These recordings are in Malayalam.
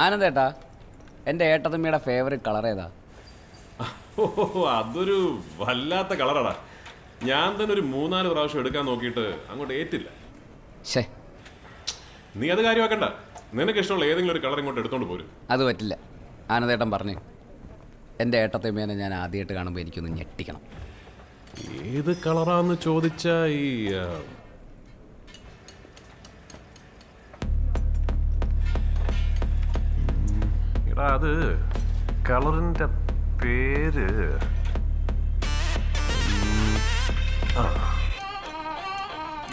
ആനന്ദേട്ടാ, എൻ്റെ ഏട്ടത്തമ്മയുടെ ഫേവറേറ്റ് കളർ ഏതാ? ഓ, അതൊരു വല്ലാത്ത കളറാടാ. ഞാൻ തന്നെ ഒരു 3-4 പ്രാവശ്യം എടുക്കാൻ നോക്കിയിട്ട് അങ്ങോട്ട് ഏറ്റില്ല. ഷേ, നീ അത് കാര്യമാക്കണ്ട. നിനക്ക് ഇഷ്ടമുള്ള ഏതെങ്കിലും ഒരു കളർ ഇങ്ങോട്ട് എടുത്തോണ്ട് പോരും. അത് പറ്റില്ല. ആനന്ദേട്ടൻ പറഞ്ഞു, എൻ്റെ ഏട്ടത്തമ്മേനെ ഞാൻ ആദ്യമായിട്ട് കാണുമ്പോൾ എനിക്കൊന്ന് ഞെട്ടിക്കണം. ഏത് കളറാന്ന് ചോദിച്ചാ ഈ എടാ, അത് കളറിന്റെ പേര്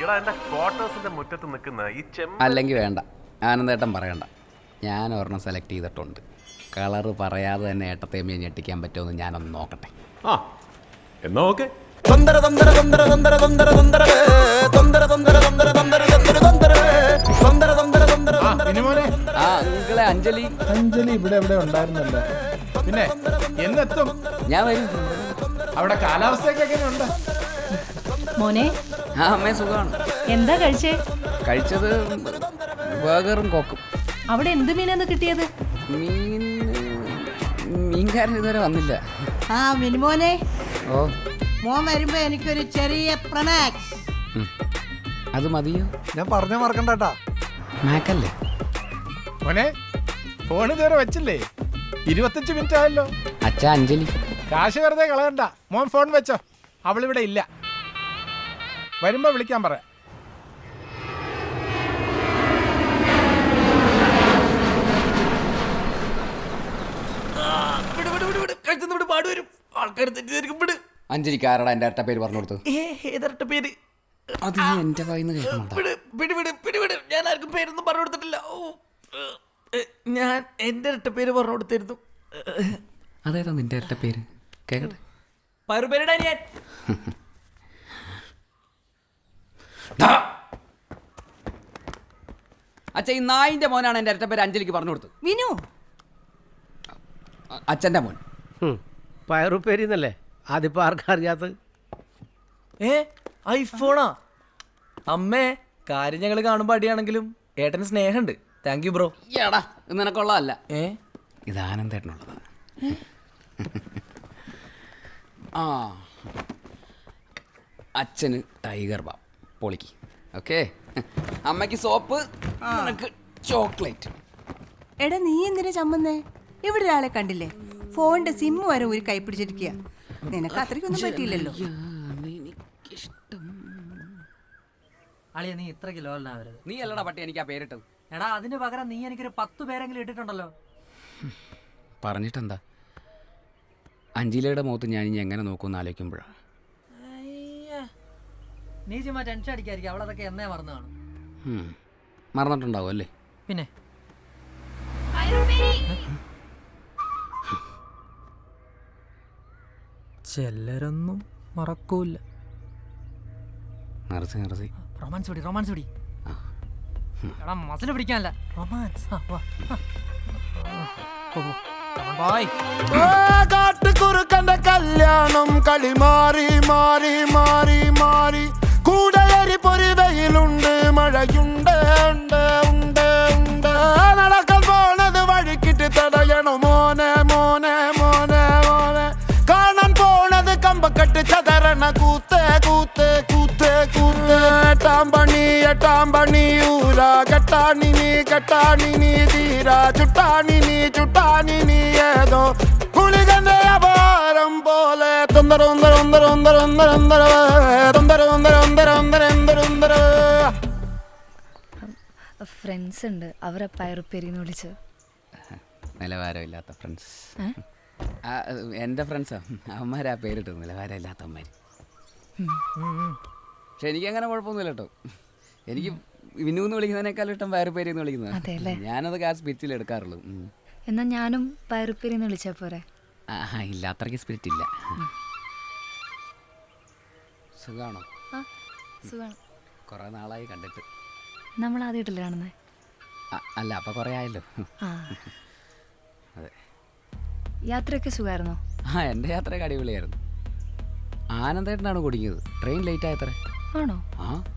എടാ, എന്റെ ക്വാർട്ടേഴ്സിന്റെ മുറ്റത്ത് നിൽക്കുന്ന ഈ അല്ലെങ്കിൽ വേണ്ട, ആനന്ദേട്ടൻ പറയണ്ട. ഞാൻ ഒരെണ്ണം സെലക്ട് ചെയ്തിട്ടുണ്ട്. കളറ് പറയാതെ തന്നെ ഏട്ടത്തമ്മയെ ഞെട്ടിക്കാൻ പറ്റുമെന്ന് ഞാനൊന്ന് നോക്കട്ടെ. ആ, എന്നാ ഓക്കെ. ആ അങ്കിളെ, അഞ്ജലി ഇവിടെ എവിടെ ഉണ്ടായിരുന്നല്ലോ. പിന്നെ എന്നെത്തും? ഞാൻ വരും. അവിടെ കാലാവസ്ഥയൊക്കെ എങ്ങനെയുണ്ട്? മോനെ, ആ അമ്മേ, സുഖമാണ്. എന്താ കഴിച്ചേ? കഴിച്ചത് ബർഗറും കോക്കും. അവിടെ എന്ത് മീനാന്ന് കിട്ടിയത്? മീൻകാരൻ ഇതുവരെ വന്നില്ല. ആ മിനിമോനെ, ഓ, മോൻ വരുമ്പോ എനിക്കൊരു ചെറിയ പ്രൊമാക്സ്. അത് മതിയോ? ഞാൻ പറഞ്ഞ മറക്കണ്ടാ മാക്കല്ലേ? മോനെ, ഫോൺ ഇതുവരെ വെച്ചില്ലേ? 25 മിനിറ്റ് ആയല്ലോ. അച്ഛാ, അഞ്ജലി കാശ് വെറുതെ കളയണ്ട. മോൻ ഫോൺ വെച്ചോ, അവളിവിടെ ഇല്ല. വരുമ്പോ വിളിക്കാൻ പറയാം. അഞ്ജലിക്ക് ആരാടാ എൻ്റെ ഇരട്ട പേര് പറഞ്ഞു കൊടുത്തത്? ഏതരട്ട പേര്? അത് നീ എൻ്റെ വായിന്ന് കേൾക്കണോടാ. ഞാൻ ആർക്കും പേരൊന്നും പറഞ്ഞു കൊടുത്തിട്ടില്ല. ഞാൻ എന്റെ ഇരട്ട പേര് പറഞ്ഞു കൊടുത്തിരുന്നു. അതേതാ നിന്റെ ഇരട്ട പേര്? കേക്കട്ടെ. പരുപേരുടെ ഞാൻ അച്ഛാ, ഈ നായിന്റെ മോനാണ് എൻ്റെ ഇരട്ട പേര് അഞ്ജലിക്ക് പറഞ്ഞു കൊടുത്തത്. വിനു, അച്ഛൻ്റെ മോൻ. പയറുപ്പേരിന്നല്ലേ? അതിപ്പോ ആർക്കാ അറിയാത്തത്? ഐഫോണാ? അമ്മേ, കാര്യം ഞങ്ങൾ കാണുമ്പോ അടിയാണെങ്കിലും ഏട്ടന് സ്നേഹമുണ്ട്. Thank you bro. ഏടാ, ഇത് നിനക്കുള്ളതല്ല. ഏ, ഇത് ആനന്ദേട്ടനുള്ളതാണ്. ആ, അച്ഛന് ടൈഗർ ബാം പൊളിക്ക്. ഓക്കെ, അമ്മയ്ക്ക് സോപ്പ്, നിനക്ക് ചോക്ലേറ്റ്. എടാ നീ എന്തിനാ ചമ്മന്നേ? ഇവിടെ ഒരാളെ കണ്ടില്ലേ? ഫോണിന്റെ സിം വരെ ഒരു കൈ പിടിച്ചിരിക്കുക. നിനക്ക് അത്രയ്ക്കൊന്നും പറ്റിയില്ലല്ലോ. അളിയ, നീ ഇത്രയ്ക്ക് ലോലനാവരുത്. നീ അല്ലടാ പട്ടി എനിക്ക് ആ പേരിട്ടത്. എടാ, അതിന് പകരം നീ എനിക്കൊരു 10 പേരെങ്കിലും ഇട്ടിട്ടുണ്ടല്ലോ. പറഞ്ഞിട്ടെന്താ? അഞ്ജലിയുടെ മുഖത്ത് ഞാൻ ഇനി എങ്ങനെ നോക്കുമെന്ന് ആലോചിക്കുമ്പോഴാണ്. നീ ചുമ്മാ ടെൻഷൻ അടിക്കായിരിക്കും. അവളതൊക്കെ എന്നേ മറന്നു കാണും. മറന്നിട്ടുണ്ടാവും അല്ലേ? പിന്നെ ചിലരൊന്നും മറക്കൂല. നിർത്തി. റൊമാൻസ് പിടി. എടാ, മസിൽ പിടിക്കാനല്ല, റൊമാൻസ്. കാട്ടുകുറുക്കന്റെ കല്യാണം കളി മാറി മാറി മാറി മാറി. കൂടയരി പൊരി വെയിലുണ്ട്, മഴയുണ്ട്, ഉണ്ട് ഉണ്ട് ഉണ്ട്. നടക്കാൻ പോണത് വഴിക്കിട്ട് തടയണോ മോനെ മോനെ മോനെ മോനെ. കാണാൻ പോണത് കമ്പക്കെട്ട് ചതറണ കൂത്ത് കൂത്ത് കൂത്ത് കൂത്ത്. എട്ടാം പണി ഊര. കെട്ടാണി നീ തീര. ചുട്ടാണി നീ ഏതോ കുളികന്റെ അപാരം പോലെ. ഫ്രണ്ട്സ് ഉണ്ട്, അവരെ പയറുപ്പേരിന്ന് വിളിച്ച്. നിലവാരമില്ലാത്ത ഫ്രണ്ട്സ്. എൻ്റെ ഫ്രണ്ട്സാ അവന്മാരാ പേരിട്ടത്, നിലവാരമില്ലാത്ത അവന്മാർ. പക്ഷെ എനിക്കങ്ങനെ കുഴപ്പമൊന്നുമില്ല കേട്ടോ. എനിക്ക് വിനു എന്ന് വിളിക്കുന്നതിനേക്കാളും ഇഷ്ടം പയറുപ്പേരി എന്ന് വിളിക്കുന്നത്. ഞാനത് ആ സ്പിരിറ്റിൽ എടുക്കാറുള്ളൂ. എന്നാ ഞാനും പയറുപ്പേരിന്ന് വിളിച്ചാ പോരെ? ഇല്ല, അത്രയ്ക്ക് സ്പിരിറ്റ് ഇല്ല. സുഖാണോ? സുഖാണ്. കുറേ നാളായി കണ്ടിട്ട്. നമ്മൾ ആദ്യമായിട്ടല്ലേ കാണുന്നേ? അല്ല, അപ്പം കുറേ ആയല്ലോ. അതെ. യാത്രയൊക്കെ സുഖമായിരുന്നോ? എൻ്റെ യാത്രയൊക്കെ അടിപൊളിയായിരുന്നു. ആനന്ദേട്ടനാണ് കുടുങ്ങിയത്. ട്രെയിൻ ലേറ്റ് ആയത്രേ. ആണോ?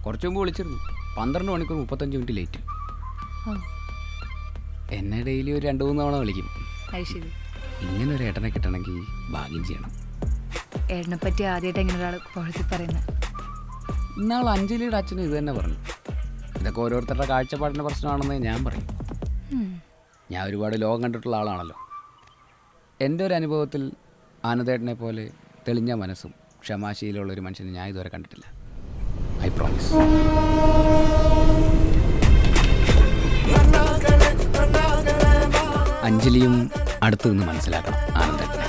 കുറച്ചു മുമ്പ് വിളിച്ചിരുന്നു. 12 മണിക്കൂർ 35 മിനിറ്റ് ലേറ്റ്. എന്നെ ഡെയിലി ഒരു 2-3 തവണ വിളിക്കും. അത് ശരി. ഇങ്ങനെ ഒരു ഏട്ടനെ കിട്ടണമെങ്കിൽ ഭാഗ്യം ചെയ്യണം. ഏട്ടനെ പറ്റി ആദ്യമായിട്ട് എങ്ങനെ ഒരാൾ പുഴത്തി പറയുന്നത്? ഇന്നാൾ അഞ്ജലിയുടെ അച്ഛനും ഇത് തന്നെ പറഞ്ഞു. ഇതൊക്കെ ഓരോരുത്തരുടെ കാഴ്ചപ്പാടിൻ്റെ പ്രശ്നമാണെന്ന് ഞാൻ പറയും. ഞാൻ ഒരുപാട് ലോകം കണ്ടിട്ടുള്ള ആളാണല്ലോ. എൻ്റെ ഒരു അനുഭവത്തിൽ ആനന്ദേട്ടനെ പോലെ തെളിഞ്ഞ മനസ്സും ക്ഷമാശീലമുള്ള ഒരു മനുഷ്യനെ ഞാൻ ഇതുവരെ കണ്ടിട്ടില്ല. I promise. അഞ്ജലിയും അടുത്തു നിന്ന് മനസ്സിലാക്കണം ആനന്ദേട്ടനെ.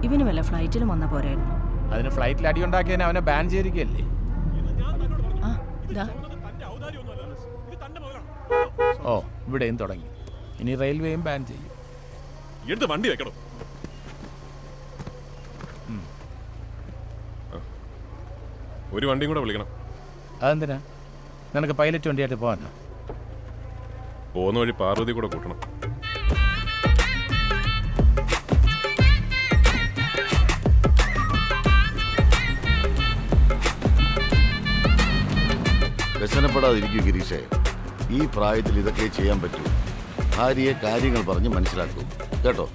ഇവന് വല്ല ഫ്ലൈറ്റിലും വന്ന പോരായിരുന്നു. അതിന് ഫ്ലൈറ്റിൽ അടിയുണ്ടാക്കിയതിന് അവനെ ബാൻ ചെയ്തിരിക്കുകയല്ലേ? ഓ, ഇവിടെയും തുടങ്ങി. ഇനി റെയിൽവേയും ബാൻ ചെയ്യും. എടുത്ത് വണ്ടി വെക്കണം. ഒരു വണ്ടിയും കൂടെ വിളിക്കണം. അതെന്തിനാ? നിനക്ക് പൈലറ്റ് വണ്ടിയായിട്ട് പോകാനോ? പോകുന്ന വഴി പാർവതി കൂടെ കൂട്ടണം. വ്യസനപ്പെടാതിരിക്കൂ ഗിരീഷേ. ഈ പ്രായത്തിൽ ഇതൊക്കെ ചെയ്യാൻ പറ്റൂ. ഭാര്യയെ കാര്യങ്ങൾ പറഞ്ഞ് മനസ്സിലാക്കൂ കേട്ടോ.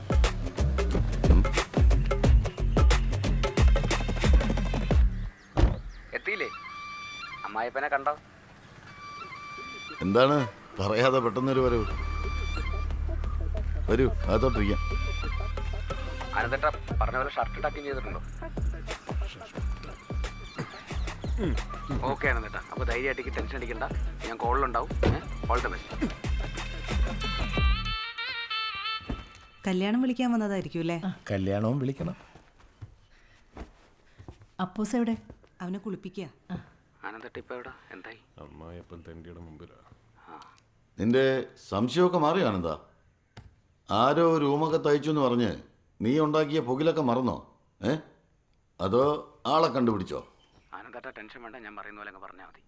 എത്തിയില്ലേ? അമ്മായിപ്പനെ കണ്ടോ? എന്താണ് പറയാതെ പെട്ടെന്നൊരു വരവ്? വരൂ, അതോട്ടിരിക്കാം. ആനന്ദേട്ട പറഞ്ഞ പോലെ ഷർട്ട് ടക്കിങ് ചെയ്തിട്ടുണ്ടോ? ഓക്കെ ആനന്ദേട്ട. അപ്പോൾ ധൈര്യമായിട്ട് ടെൻഷൻ അടിക്കണ്ട. ഞാൻ കോളിലുണ്ടാവും. All the best. കല്യാണം വിളിക്കാൻ വന്നതായിരിക്കും അല്ലേ? കല്യാണവും വിളിക്കണം. അപ്പൂസ് എവിടെ? അവനെ കുളിപ്പിക്കുക. ആനന്ദേട്ട ഇപ്പൊ എവിടെ? എന്തായി? അമ്മായിയപ്പൻ തെണ്ടിയുടെ മുമ്പിലാ. നിന്റെ സംശയമൊക്കെ മാറിയോ ആനന്ദാ? ആരോ റൂമൊക്കെ തയ്ച്ചു എന്ന് പറഞ്ഞ് നീ ഉണ്ടാക്കിയ പുകിലൊക്കെ മറന്നോ? അതോ ആളെ കണ്ടുപിടിച്ചോ? ആനന്ദേട്ട ടെൻഷൻ വേണ്ട. ഞാൻ പറയുന്ന പോലെ അങ്ങ് പറഞ്ഞാൽ മതി.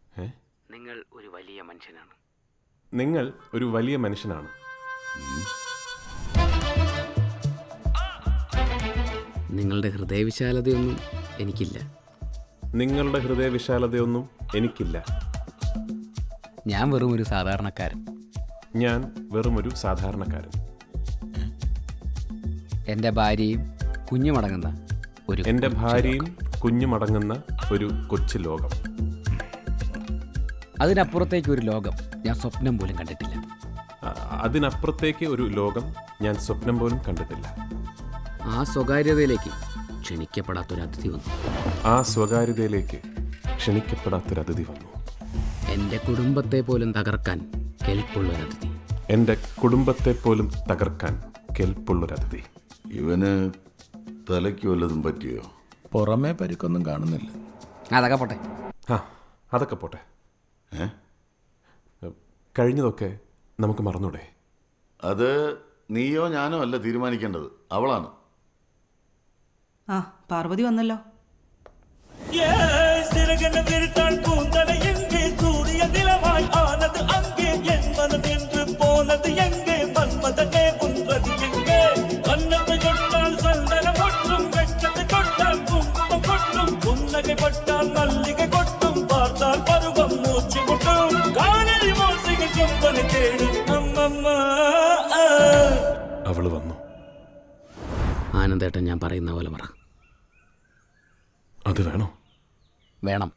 നിങ്ങൾ ഒരു വലിയ മനുഷ്യനാണ്. നിങ്ങൾ ഒരു വലിയ മനുഷ്യനാണ്. നിങ്ങളുടെ ഹൃദയവിശാലതയൊന്നും എനിക്കില്ല. നിങ്ങളുടെ ഹൃദയവിശാലതയൊന്നും എനിക്കില്ല. ഞാൻ വെറും ഒരു സാധാരണക്കാരൻ. ഞാൻ വെറുമൊരു സാധാരണക്കാരൻ. എൻ്റെ ഭാര്യയും കുഞ്ഞുമടങ്ങുന്ന ഒരു എൻ്റെ ഭാര്യയും കുഞ്ഞുമടങ്ങുന്ന ഒരു കൊച്ചു ലോകം. അതിനപ്പുറത്തേക്ക് ഒരു ലോകം ഞാൻ സ്വപ്നം പോലും കണ്ടിട്ടില്ല. അതിനപ്പുറത്തേക്ക് ഒരു ലോകം ഞാൻ സ്വപ്നം പോലും കണ്ടിട്ടില്ല. ആ സ്വകാര്യതയിലേക്ക് ക്ഷണിക്കപ്പെടാത്തൊരു അതിഥി വന്നു. ആ സ്വകാര്യതയിലേക്ക് ക്ഷണിക്കപ്പെടാത്തൊരതിഥി വന്നു. എൻ്റെ കുടുംബത്തെ പോലും തകർക്കാൻ കെൽപ്പുള്ളൊരതിഥി. എൻ്റെ കുടുംബത്തെ പോലും തകർക്കാൻ കെൽപ്പുള്ളൊരതിഥി. ഇവന് തലയ്ക്ക് വല്ലതും പറ്റിയോ? പുറമേ പരിക്കൊന്നും കാണുന്നില്ല. അതൊക്കെ പോട്ടെ. അതൊക്കെ പോട്ടെ. കഴിഞ്ഞതൊക്കെ നമുക്ക് മറന്നൂടെ? അത് നീയോ ഞാനോ അല്ല തീരുമാനിക്കേണ്ടത്, അവളാണ്. ആ, പാർവതി വന്നല്ലോ. അവള് വന്നു. ആനന്ദേട്ടൻ ഞാൻ പറയുന്ന പോലെ പറ. അത് വേണോ? വേണം.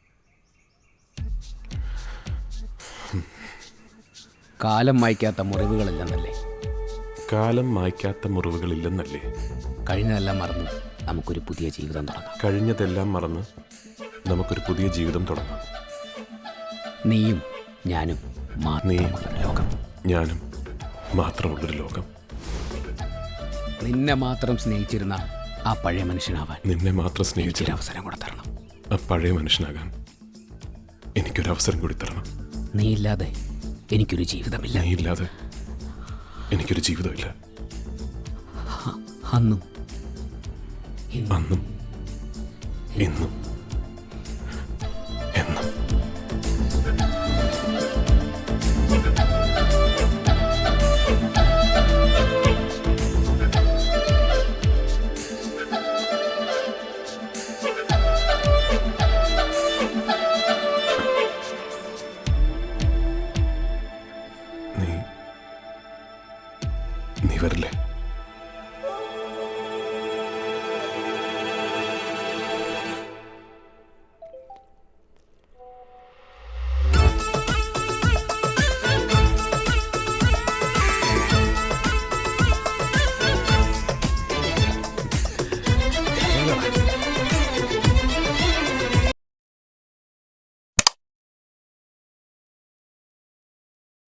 കാലം മായ്ക്കാത്ത മുറിവുകളില്ലെന്നല്ലേ? കാലം മായ്ക്കാത്ത മുറിവുകളില്ലെന്നല്ലേ? കഴിഞ്ഞതെല്ലാം മറന്ന് നമുക്കൊരു പുതിയ ജീവിതം തുടങ്ങാം. കഴിഞ്ഞതെല്ലാം മറന്ന് നമുക്കൊരു പുതിയ ജീവിതം തുടങ്ങാം. നീയും ഞാനും മാത്രമുള്ളൊരു ലോകം. ഞാനും മാത്രമുള്ളൊരു ലോകം. നിന്നെ മാത്രം സ്നേഹിച്ചിരുന്ന ആ പഴയ മനുഷ്യനാവാൻ നിന്നെ മാത്രം സ്നേഹിച്ചൊരു അവസരം കൂടെ തരണം. ആ പഴയ മനുഷ്യനാകാൻ എനിക്കൊരവസരം കൂടി തരണം. നീ ഇല്ലാതെ എനിക്കൊരു ജീവിതമില്ല. നീ ഇല്ലാതെ എനിക്കൊരു ജീവിതമില്ല. അന്നും അന്നും ഇന്നും എന്നും. വരില്ലേ?